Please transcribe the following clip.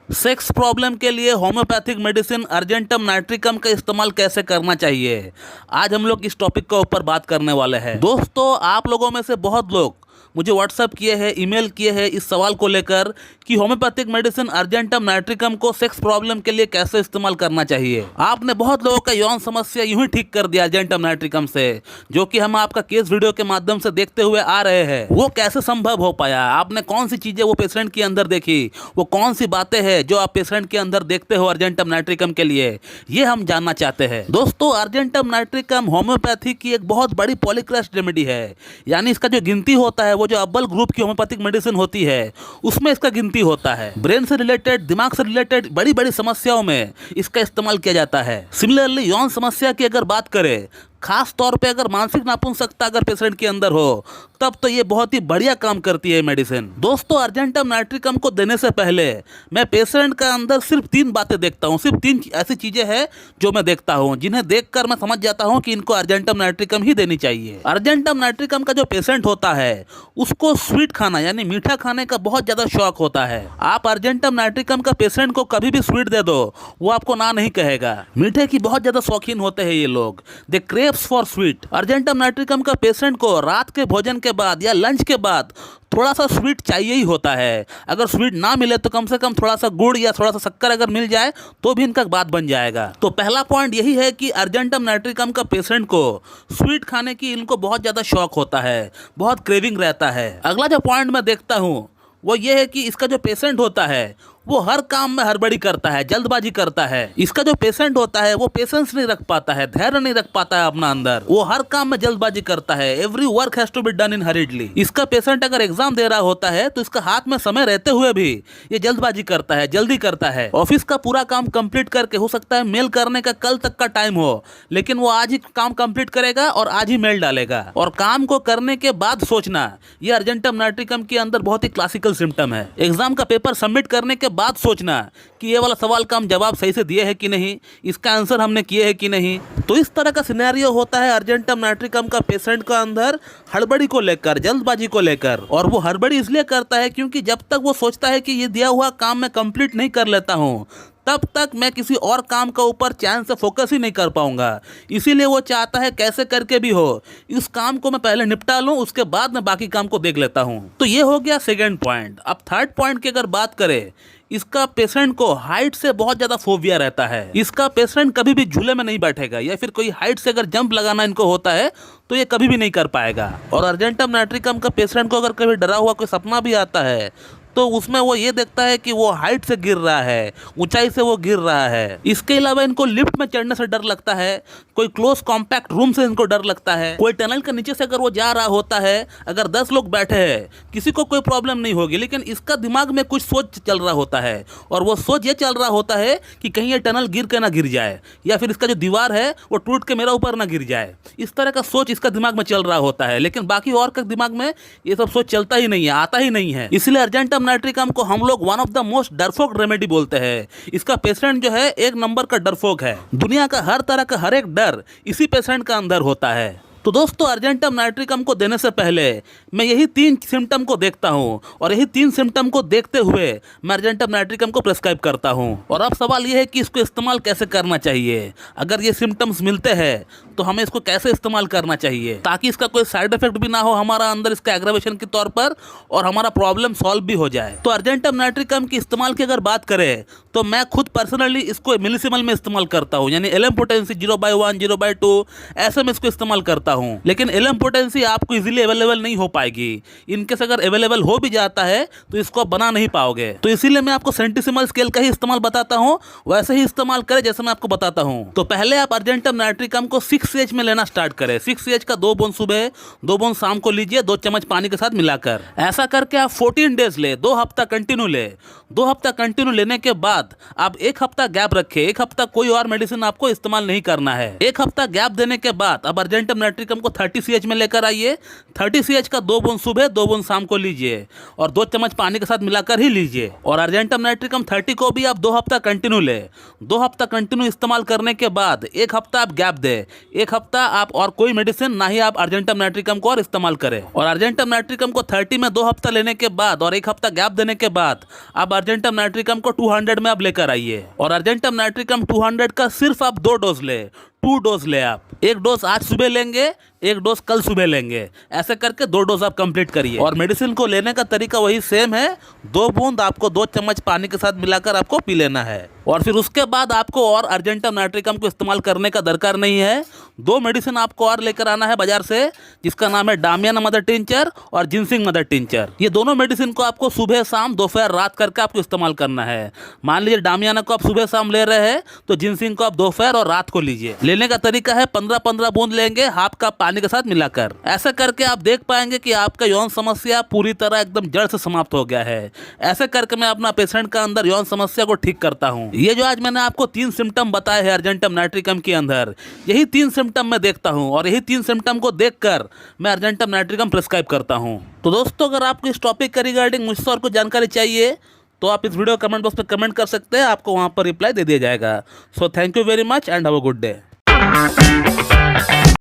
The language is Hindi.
सेक्स प्रॉब्लम के लिए होम्योपैथिक मेडिसिन अर्जेंटम नाइट्रिकम का इस्तेमाल कैसे करना चाहिए, आज हम लोग इस टॉपिक के ऊपर बात करने वाले हैं। दोस्तों, आप लोगों में से बहुत लोग मुझे व्हाट्सएप किए हैं, ईमेल किए हैं इस सवाल को लेकर कि होम्योपैथिक मेडिसिन अर्जेंटम नाइट्रिकम को सेक्स प्रॉब्लम के लिए कैसे इस्तेमाल करना चाहिए। आपने बहुत लोगों का यौन समस्या यूं ही ठीक कर दिया अर्जेंटम नाइट्रिकम से, जो कि हम आपका केस वीडियो के माध्यम से देखते हुए आ रहे हैं। वो कैसे संभव हो पाया, आपने कौन सी चीजें वो पेशेंट के अंदर देखी, वो कौन सी बातें हैं जो आप पेशेंट के अंदर देखते हो अर्जेंटम नाइट्रिकम के लिए, ये हम जानना चाहते हैं। दोस्तों, अर्जेंटम नाइट्रिकम होम्योपैथी की एक बहुत बड़ी पॉलीक्रेस्ट रेमेडी है, यानी इसका जो गिनती होता है वो जो अव्वल ग्रुप की होम्योपैथिक मेडिसिन होती है उसमें इसका गिनती होता है। ब्रेन से रिलेटेड, दिमाग से रिलेटेड बड़ी बड़ी समस्याओं में इसका इस्तेमाल किया जाता है। सिमिलरली यौन समस्या की अगर बात करें, खास तौर पे अगर मानसिक नापुंसकता अगर पेशेंट के अंदर हो, तब तो ये बहुत ही बढ़िया काम करती है मेडिसिन। दोस्तों, अर्जेंटम नाइट्रिकम को देने से पहले मैं पेशेंट का अंदर सिर्फ 3 बातें देखता हूँ। सिर्फ 3 ऐसी चीजें हैं जो मैं देखता हूँ, जिन्हें देखकर मैं समझ जाता हूँ कि इनको अर्जेंटम नाइट्रिकम ही देनी चाहिए। अर्जेंटम नाइट्रिकम का जो पेशेंट होता है उसको स्वीट खाना यानी मीठा खाने का बहुत ज्यादा शौक होता है। आप अर्जेंटम नाइट्रिकम का पेशेंट को कभी भी स्वीट दे दो, वो आपको ना नहीं कहेगा। मीठे की बहुत ज्यादा शौकीन होते हैं ये लोग, they craves for sweet. Argentum nitricum का पेशेंट को रात के भोजन के बाद या लंच के बाद थोड़ा सा स्वीट चाहिए ही होता है। अगर स्वीट ना मिले तो कम से कम थोड़ा सा गुड़ या थोड़ा सा शक्कर अगर मिल जाए तो भी इनका बात बन जाएगा। तो पहला पॉइंट यही है कि अर्जेंटम नाइट्रिकम का पेशेंट को स्वीट खाने की इनको बहुत ज़्यादा शौक होता है, बहुत क्रेविंग रहता है। अगला जो पॉइंट मैं देखता हूँ वो ये है कि इसका जो पेशेंट होता है वो हर काम में हड़बड़ी करता है, जल्दबाजी करता है। इसका जो पेशेंट होता है वो पेशेंस नहीं रख पाता है, धैर्य नहीं रख पाता है अपना अंदर, वो हर काम में जल्दबाजी करता है। Every work has to be done in hurriedly. इसका पेशेंट अगर एग्जाम दे रहा होता है तो इसका हाथ में समय रहते हुए भी ये जल्दबाजी करता है, जल्दी करता है। ऑफिस का पूरा काम कंप्लीट करके हो सकता है मेल करने का कल तक का टाइम हो, लेकिन वो आज ही काम कंप्लीट करेगा और आज ही मेल डालेगा। और काम को करने के बाद सोचना, ये अर्जेंटम नाइट्रिकम के अंदर बहुत ही क्लासिकल सिम्टम है। एग्जाम का पेपर सबमिट करने के बाद सोचना कि ये वाला सवाल का हम जवाब सही से दिए है कि नहीं, इसका आंसर हमने किए है कि नहीं। तो इस तरह का सिनेरियो होता है अर्जेंटम नाइट्रिकम का पेशेंट का अंदर, हड़बड़ी को लेकर, जल्दबाजी को लेकर। और वो हड़बड़ी इसलिए करता है क्योंकि जब तक वो सोचता है कि ये दिया हुआ काम मैं कंप्लीट नहीं कर लेता हूँ, तब तक मैं किसी और काम का ऊपर चैन से फोकस ही नहीं कर पाऊंगा। इसीलिए वो चाहता है कैसे करके भी हो इस काम को मैं पहले निपटा लूं, उसके बाद मैं बाकी काम को देख लेता हूं। तो ये हो गया सेकंड पॉइंट। अब थर्ड पॉइंट की अगर बात करें, इसका पेशेंट को हाइट से बहुत ज्यादा फोबिया रहता है। इसका पेशेंट कभी भी झूले में नहीं बैठेगा, या फिर कोई हाइट से अगर जंप लगाना इनको होता है तो ये कभी भी नहीं कर पाएगा। और अर्जेंटम नाइट्रिकम का पेशेंट को अगर कभी डरा हुआ कोई सपना भी आता है तो उसमें वो ये देखता है कि वो हाइट से गिर रहा है, ऊंचाई से वो गिर रहा है। इसके अलावा इनको लिफ्ट में चढ़ने से डर लगता है, कोई क्लोज कॉम्पैक्ट रूम से इनको डर लगता है, कोई टनल के नीचे से अगर वो जा रहा होता है, अगर 10 लोग बैठे हैं किसी को कोई प्रॉब्लम नहीं होगी, लेकिन इसका दिमाग में कुछ सोच चल रहा होता है और वो सोच ये चल रहा होता है कि कहीं ये टनल गिर के ना गिर जाए, या फिर इसका जो दीवार है वो टूट के मेरा ऊपर ना गिर जाए। इस तरह का सोच इसका दिमाग में चल रहा होता है, लेकिन बाकी और के दिमाग में ये सब सोच चलता ही नहीं है, आता ही नहीं है। इसलिए अर्जेंटम नाइट्रिकम को हम लोग वन ऑफ द मोस्ट डरपोक रेमेडी बोलते हैं। इसका पेशेंट जो है एक नंबर का डरपोक है। दुनिया का हर तरह का हर एक डर इसी पेशेंट का अंदर होता है। तो दोस्तों, अर्जेंटम नाइट्रिकम को देने से पहले मैं यही 3 सिम्टम को देखता हूं, और यही 3 सिम्टम को देखते हुए मैं अर्जेंटम नाइट्रिकम को प्रेस्क्राइब करता हूं। और अब सवाल यह है कि इसको इस्तेमाल कैसे करना चाहिए। अगर ये सिम्टम्स मिलते हैं तो हमें इसको कैसे इस्तेमाल करना चाहिए ताकि इसका कोई साइड इफेक्ट भी ना हो हमारा अंदर, इसका एग्रावेशन के तौर पर, और हमारा प्रॉब्लम सॉल्व भी हो जाए। तो अर्जेंटम नाइट्रिकम की इस्तेमाल की अगर बात करें तो मैं खुद पर्सनली इसको मिलीसिमल में इस्तेमाल करता हूँ, यानी एलएम पोटेंसी 0/1, 0/2 ऐसे में इसको इस्तेमाल करता हूँ। लेकिन एलएम पोटेंसी आपको इजीली अवेलेबल नहीं हो पाएगी। इनकेस अगर अवेलेबल हो भी जाता है तो इसको आप बना नहीं पाओगे। तो इसीलिए मैं आपको सेंटीसिमल स्केल का ही इस्तेमाल बताता हूँ, वैसे ही इस्तेमाल करें जैसे मैं आपको बताता हूँ। तो पहले आप अर्जेंटम नाइट्रिकम को 6H में लेना स्टार्ट करें। 6H का 2 बूंद सुबह, 2 बूंद शाम को लीजिए, 2 चम्मच पानी के साथ मिलाकर। ऐसा करके आप 14 डेज ले, 2 हफ्ता कंटिन्यू ले। 2 हफ्ता कंटिन्यू लेने के बाद आप 1 हफ्ता गैप रखें। 1 हफ्ता कोई और मेडिसिन आपको इस्तेमाल नहीं करना है। 1 हफ्ता गैप देने के बाद अब अर्जेंटम नाइट्रिकम नाइट्रिकम को 30 CH में लेकर आइए। 30 CH का 2 बूंद सुबह 2 बूंद शाम को लीजिए और 2 चम्मच पानी के साथ मिलाकर ही लीजिए। और अर्जेंटम नाइट्रिकम 30 को भी आप 2 हफ्ता कंटिन्यू लें। 2 हफ्ता कंटिन्यू इस्तेमाल करने के बाद 1 हफ्ता आप गैप दें। 1 हफ्ता आप और कोई मेडिसिन ना ही आप अर्जेंटम नाइट्रिकम को और इस्तेमाल करें। और अर्जेंटम नाइट्रिकम को 30 में 2 हफ्ता लेने के बाद और 1 हफ्ता गैप देने के बाद आप अर्जेंटम नाइट्रिकम को 200 में आप लेकर आइए। और अर्जेंटम नाइट्रिकम 200 का सिर्फ आप 2 डोज ले, 2 डोज ले आप। 1 डोज आज सुबह लेंगे, 1 डोज कल सुबह लेंगे। ऐसे करके 2 डोज आप कंप्लीट करिए। और मेडिसिन को लेने का तरीका वही सेम है। 2 बूंद आपको 2 चम्मच पानी के साथ मिलाकर आपको पी लेना है। और फिर उसके बाद आपको और अर्जेंटम नाइट्रिकम को इस्तेमाल करने का दरकार नहीं है। 2 मेडिसिन आपको और लेकर आना है बाजार से, जिसका नाम है डामियाना मदर टिंचर और जिनसिंग मदर टिंचर। ये दोनों मेडिसिन को आपको सुबह शाम दोपहर रात करके आपको इस्तेमाल करना है। मान लीजिए डामियाना को आप सुबह शाम ले रहे हैं तो जिनसिंग को आप दोपहर और रात को लीजिए। लेने का तरीका है 15-15 बूंद लेंगे हाफ कप पानी के साथ मिलाकर। ऐसा करके आप देख पाएंगे कि आपका यौन समस्या पूरी तरह एकदम जड़ से समाप्त हो गया है। ऐसे करके मैं अपना पेशेंट का अंदर यौन समस्या को ठीक करता हूँ। ये जो आज मैंने आपको 3 सिम्टम बताए हैं अर्जेंटम नाइट्रिकम के अंदर, यही 3 सिम्टम मैं देखता हूँ और यही 3 सिम्टम को देखकर मैं अर्जेंटम नाइट्रिकम प्रिस्क्राइब करता हूँ। तो दोस्तों, अगर आपको इस टॉपिक के रिगार्डिंग मुझसे और कुछ जानकारी चाहिए तो आप इस वीडियो कमेंट बॉक्स में कमेंट कर सकते हैं, आपको वहाँ पर रिप्लाई दे दिया जाएगा। So thank you very much and have a good day.